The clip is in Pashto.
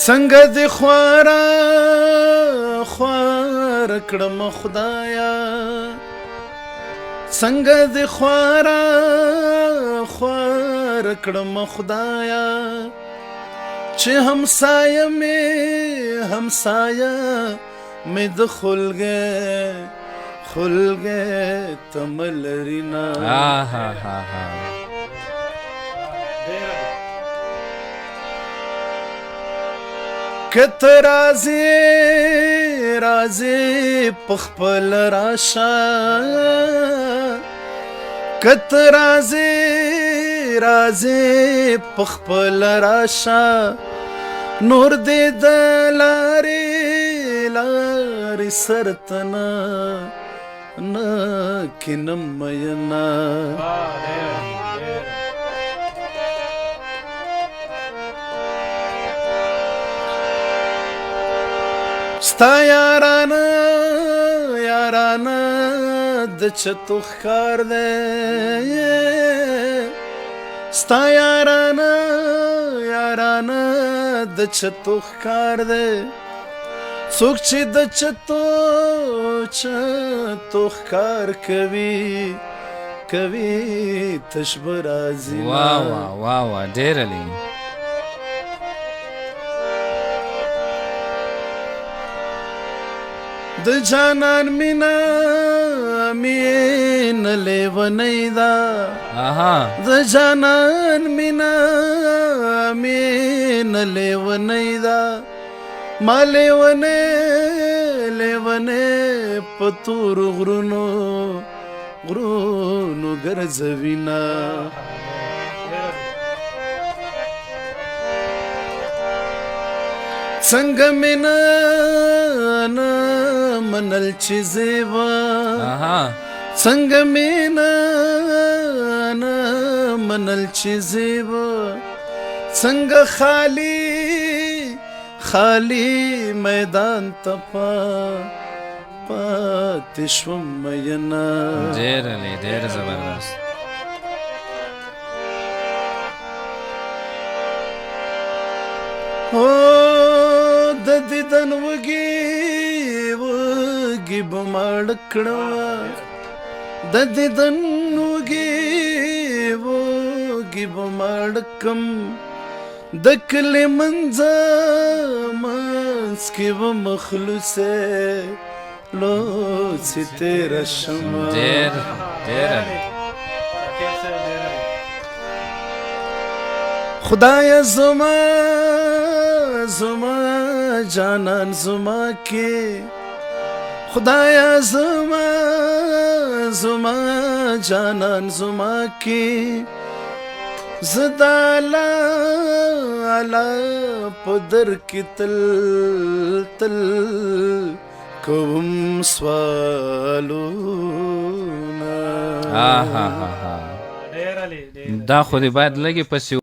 څنګه دې خواره خواره کړم خدایا څنګه دې خواره خواره کړم خدایا چې همسایه مې د خلګې تملرینا کته رازي پخپل راشا کته رازي پخپل راشا نور دې د لارې سرتنا نه کینم مینا ستا یارانه د چتو ښکار دی ستا یارانه د چتو ښکار دی څوک چې د چتو ښکار کوي تش به راځي واه ډېرلی د جانان مینا لیونی دا د جانان مینا لیونی دا ما لیونی پتور غرونو ګرځوینا څنګه مینا منل چې زیوا څنګه مینا منل چې زیوا څنګه خالی میدان ته پاتې شوم مینا ډېر زبردست د دیدن وږي به ماړ کړه د دیدن وږي به ماړ کم د کلي منځ کې به مخلوڅې تېره شمه ډېر خدایا زما جانان زما کې خدایا زما جانان زما کې زدالا په در کې تل کوم سوالونه دا خو دې باید لږې پسې